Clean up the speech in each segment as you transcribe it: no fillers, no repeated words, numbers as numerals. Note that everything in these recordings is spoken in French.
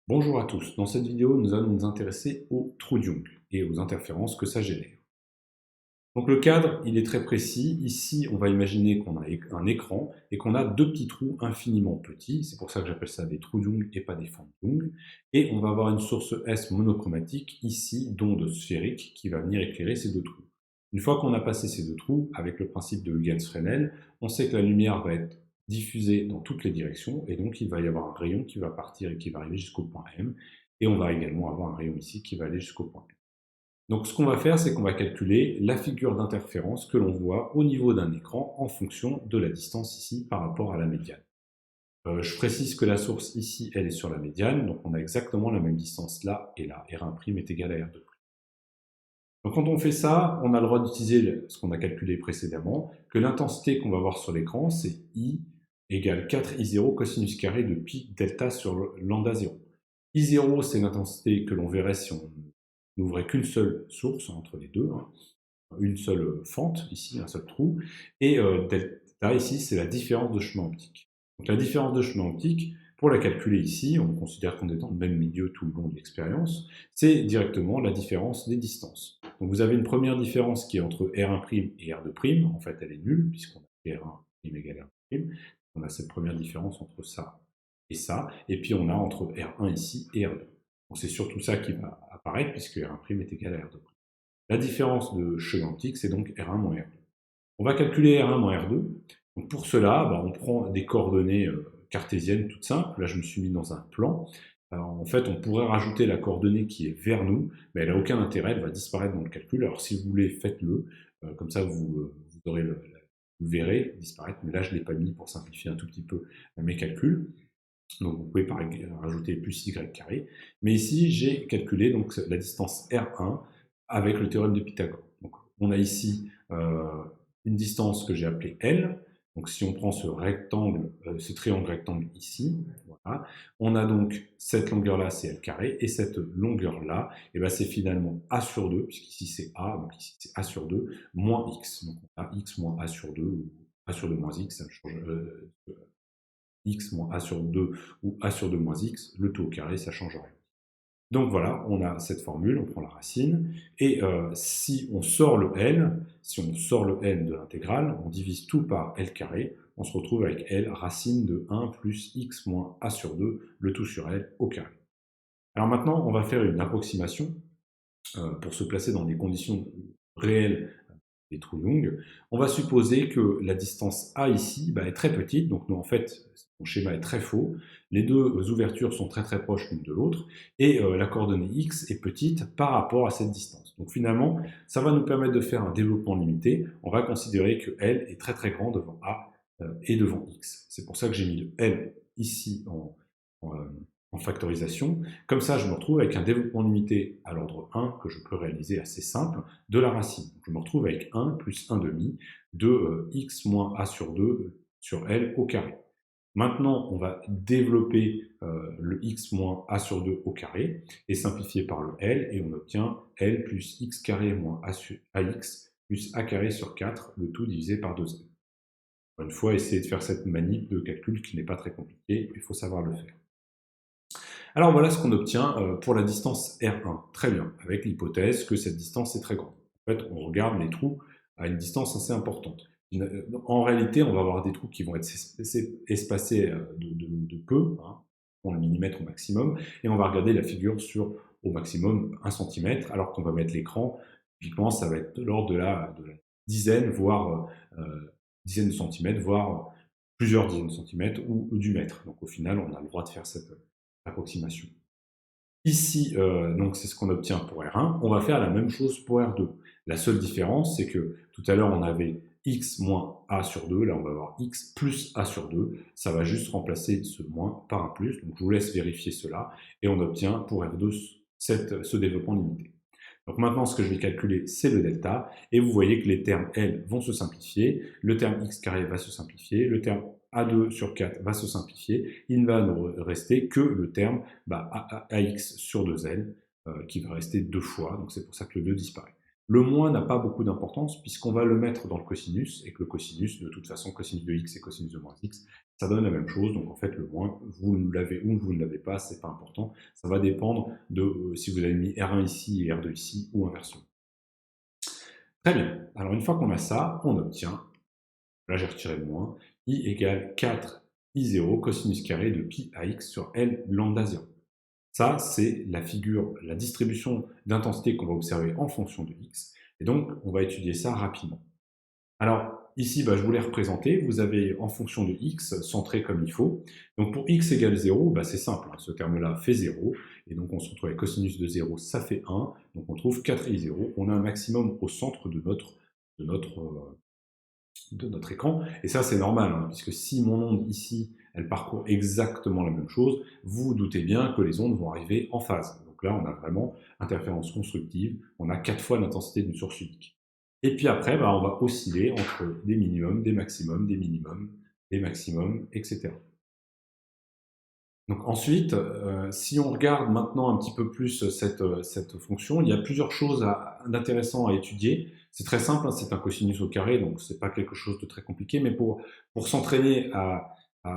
Bonjour à tous, dans cette vidéo nous allons nous intéresser aux trous de Young et aux interférences que ça génère. Donc le cadre il est très précis, ici on va imaginer qu'on a un écran et qu'on a deux petits trous infiniment petits, c'est pour ça que j'appelle ça des trous de Young et pas des fentes de Young, et on va avoir une source S monochromatique ici d'onde sphérique qui va venir éclairer ces deux trous. Une fois qu'on a passé ces deux trous, avec le principe de Huygens-Fresnel, on sait que la lumière va être diffusée dans toutes les directions, et donc il va y avoir un rayon qui va partir et qui va arriver jusqu'au point M, et on va également avoir un rayon ici qui va aller jusqu'au point M. Donc ce qu'on va faire, c'est qu'on va calculer la figure d'interférence que l'on voit au niveau d'un écran en fonction de la distance ici par rapport à la médiane. Je précise que la source ici, elle est sur la médiane, donc on a exactement la même distance là et là. R1' est égal à R2'. Donc quand on fait ça, on a le droit d'utiliser ce qu'on a calculé précédemment, que l'intensité qu'on va voir sur l'écran, c'est I égale 4I0 cosinus carré de pi delta sur lambda 0. I0, c'est l'intensité que l'on verrait si on n'ouvrait qu'une seule source entre les deux, hein, une seule fente, ici, un seul trou, et delta, ici, c'est la différence de chemin optique. Donc la différence de chemin optique, pour la calculer ici, on considère qu'on est dans le même milieu tout le long de l'expérience, c'est directement la différence des distances. Donc vous avez une première différence qui est entre R1' et R2', en fait elle est nulle, puisqu'on a R1' égale R2', on a cette première différence entre ça, et puis on a entre R1 ici et R2. Donc c'est surtout ça qui va apparaître, puisque R1' est égal à R2'. La différence de chemin optique, c'est donc R1 moins R2. On va calculer R1 moins R2. Donc pour cela, on prend des coordonnées cartésiennes toutes simples. Là, je me suis mis dans un plan. Alors, en fait, on pourrait rajouter la coordonnée qui est vers nous, mais elle n'a aucun intérêt, elle va disparaître dans le calcul. Alors si vous voulez, faites-le. Comme ça, vous verrez disparaître. Mais là, je ne l'ai pas mis pour simplifier un tout petit peu mes calculs. Donc vous pouvez rajouter plus y carré. Mais ici, j'ai calculé donc, la distance R1 avec le théorème de Pythagore. Donc, on a ici une distance que j'ai appelée L. Donc si on prend ce rectangle, ce triangle rectangle ici, voilà, on a donc cette longueur-là, c'est L carré, et cette longueur-là, c'est finalement A sur 2, puisqu'ici c'est A, donc ici c'est A sur 2, moins X. Donc on a X moins A sur 2, ou A sur 2 moins X, ça change, X moins A sur 2 ou A sur 2 moins X, le tout au carré, ça ne change rien. Donc voilà, on a cette formule, on prend la racine, et si on sort le L, si on sort le L de l'intégrale, on divise tout par L carré, on se retrouve avec L racine de 1 plus X moins A sur 2, le tout sur L au carré. Alors maintenant, on va faire une approximation pour se placer dans des conditions réelles des trous Young. On va supposer que la distance A ici est très petite, donc nous en fait, mon schéma est très faux, les deux ouvertures sont très très proches l'une de l'autre, et la coordonnée X est petite par rapport à cette distance. Donc finalement, ça va nous permettre de faire un développement limité, on va considérer que L est très très grand devant A et devant X. C'est pour ça que j'ai mis le L ici en factorisation. Comme ça, je me retrouve avec un développement limité à l'ordre 1 que je peux réaliser assez simple de la racine. Donc, je me retrouve avec 1 plus 1 demi de x moins a sur 2 sur L au carré. Maintenant, on va développer le x moins a sur 2 au carré et simplifier par le L, et on obtient L plus x carré moins ax plus a carré sur 4, le tout divisé par 2L. Une fois, essayez de faire cette manip de calcul qui n'est pas très compliquée, il faut savoir le faire. Alors voilà ce qu'on obtient pour la distance R1. Très bien, avec l'hypothèse que cette distance est très grande. En fait, on regarde les trous à une distance assez importante. En réalité, on va avoir des trous qui vont être espacés de peu, hein, on le millimètre au maximum, et on va regarder la figure sur au maximum 1 cm, alors qu'on va mettre l'écran, typiquement ça va être de l'ordre de la dizaine, voire dizaines de centimètres, voire plusieurs dizaines de centimètres, ou du mètre. Donc au final, on a le droit de faire cette approximation. Ici, donc c'est ce qu'on obtient pour R1. On va faire la même chose pour R2. La seule différence, c'est que tout à l'heure, on avait x moins a sur 2. Là, on va avoir x plus a sur 2. Ça va juste remplacer ce moins par un plus. Donc, je vous laisse vérifier cela. Et on obtient pour R2 ce développement limité. Donc maintenant, ce que je vais calculer, c'est le delta. Et vous voyez que les termes L vont se simplifier. Le terme x carré va se simplifier. Le terme A2 sur 4 va se simplifier. Il ne va nous rester que le terme AX sur 2L qui va rester 2 fois. Donc c'est pour ça que le 2 disparaît. Le moins n'a pas beaucoup d'importance puisqu'on va le mettre dans le cosinus et que le cosinus, de toute façon, cosinus de x et cosinus de moins x, ça donne la même chose. Donc en fait, le moins, vous l'avez ou vous ne l'avez pas, c'est pas important. Ça va dépendre de si vous avez mis R1 ici et R2 ici ou inversement. Très bien. Alors une fois qu'on a ça, on obtient, là j'ai retiré le moins, I égale 4 I0 cosinus carré de pi AX sur L lambda 0. Ça, c'est la figure, la distribution d'intensité qu'on va observer en fonction de X. Et donc, on va étudier ça rapidement. Alors, ici, je vous l'ai représenté. Vous avez, en fonction de X, centré comme il faut. Donc, pour X égale 0, c'est simple. Ce terme-là fait 0. Et donc, on se retrouve avec cosinus de 0, ça fait 1. Donc, on trouve 4i0. On a un maximum au centre de notre écran. Et ça, c'est normal, puisque si mon onde ici, elle parcourt exactement la même chose, vous doutez bien que les ondes vont arriver en phase. Donc là, on a vraiment interférence constructive. On a 4 fois l'intensité d'une source unique. Et puis après, on va osciller entre des minimums, des maximums, des minimums, des maximums, etc. Donc ensuite, si on regarde maintenant un petit peu plus cette fonction, il y a plusieurs choses d'intéressant à étudier. C'est très simple, c'est un cosinus au carré, donc c'est pas quelque chose de très compliqué, mais pour s'entraîner à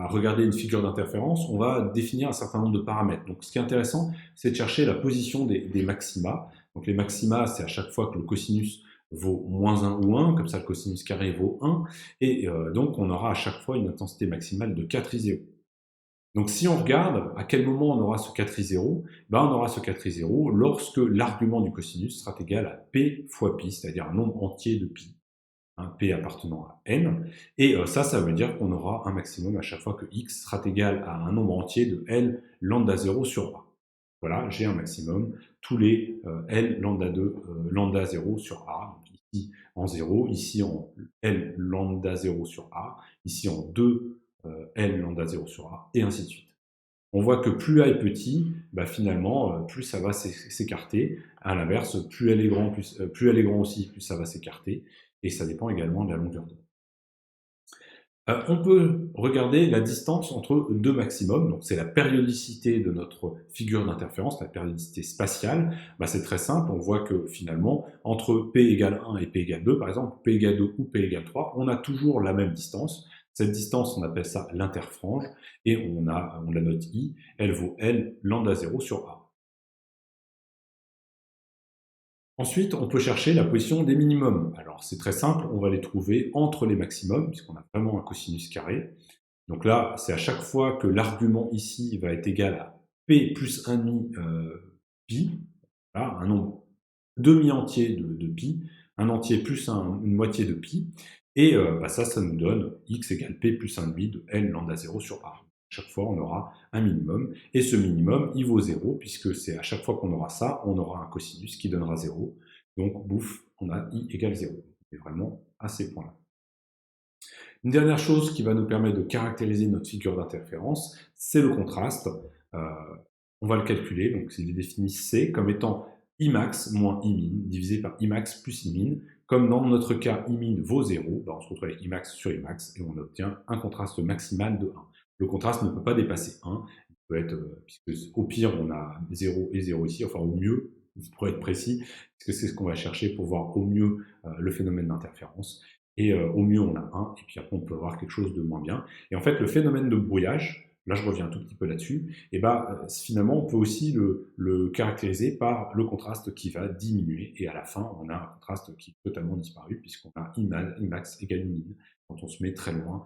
regarder une figure d'interférence, on va définir un certain nombre de paramètres. Donc ce qui est intéressant, c'est de chercher la position des maxima. Donc les maxima, c'est à chaque fois que le cosinus vaut moins 1 ou 1, comme ça le cosinus carré vaut 1, et donc on aura à chaque fois une intensité maximale de 4i0. Donc si on regarde à quel moment on aura ce 4i0, on aura ce 4i0 lorsque l'argument du cosinus sera égal à p fois pi, c'est-à-dire un nombre entier de pi, p appartenant à n, et ça veut dire qu'on aura un maximum à chaque fois que x sera égal à un nombre entier de L lambda 0 sur A. Voilà, j'ai un maximum tous les L lambda 2, lambda 0 sur A, donc ici en 0, ici en L lambda 0 sur A, ici en 2 L lambda 0 sur A, et ainsi de suite. On voit que plus A est petit, finalement, plus ça va s'écarter. À l'inverse, plus L est grand, plus L est grand aussi, plus ça va s'écarter. Et ça dépend également de la longueur d'onde. On peut regarder la distance entre deux maximums, donc c'est la périodicité de notre figure d'interférence, la périodicité spatiale. C'est très simple, on voit que finalement, entre P égale 1 et P égale 2, par exemple, P égale 2 ou P égale 3, on a toujours la même distance. Cette distance, on appelle ça l'interfrange, et on la note I, elle vaut L lambda 0 sur A. Ensuite, on peut chercher la position des minimums. Alors, c'est très simple, on va les trouver entre les maximums, puisqu'on a vraiment un cosinus carré. Donc là, c'est à chaque fois que l'argument ici va être égal à P plus 1,5 pi, voilà, un nombre demi-entier de pi, un entier plus une moitié de pi, et ça nous donne x égale P plus 1,5 de L lambda 0 sur A. Chaque fois, on aura un minimum, et ce minimum, il vaut 0, puisque c'est à chaque fois qu'on aura ça, on aura un cosinus qui donnera 0. Donc, bouf, on a I égale 0. C'est vraiment à ces points-là. Une dernière chose qui va nous permettre de caractériser notre figure d'interférence, c'est le contraste. On va le calculer, donc il est défini C comme étant Imax moins Imin divisé par Imax plus Imin. Comme dans notre cas, Imin vaut 0, on se retrouve avec Imax sur Imax et on obtient un contraste maximal de 1. Le contraste ne peut pas dépasser 1, il peut être, puisque au pire on a 0 et 0 ici, enfin au mieux, pour être précis, parce que c'est ce qu'on va chercher pour voir au mieux le phénomène d'interférence. Et au mieux on a 1, et puis après on peut avoir quelque chose de moins bien. Et en fait le phénomène de brouillage, là je reviens un tout petit peu là-dessus, et finalement on peut aussi le caractériser par le contraste qui va diminuer, et à la fin on a un contraste qui est totalement disparu, puisqu'on a Imax égale Imin, quand on se met très loin,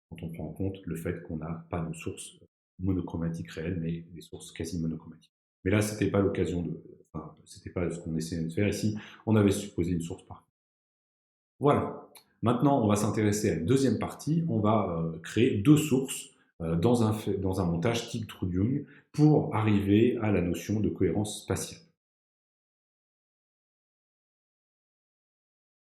quand on prend en compte le fait qu'on n'a pas de source monochromatique réelle, mais des sources quasi monochromatiques. Mais là, c'était pas l'occasion c'était pas ce qu'on essayait de faire ici, on avait supposé une source parfaite. Voilà. Maintenant, on va s'intéresser à la deuxième partie, on va créer deux sources dans un montage type True Young pour arriver à la notion de cohérence spatiale.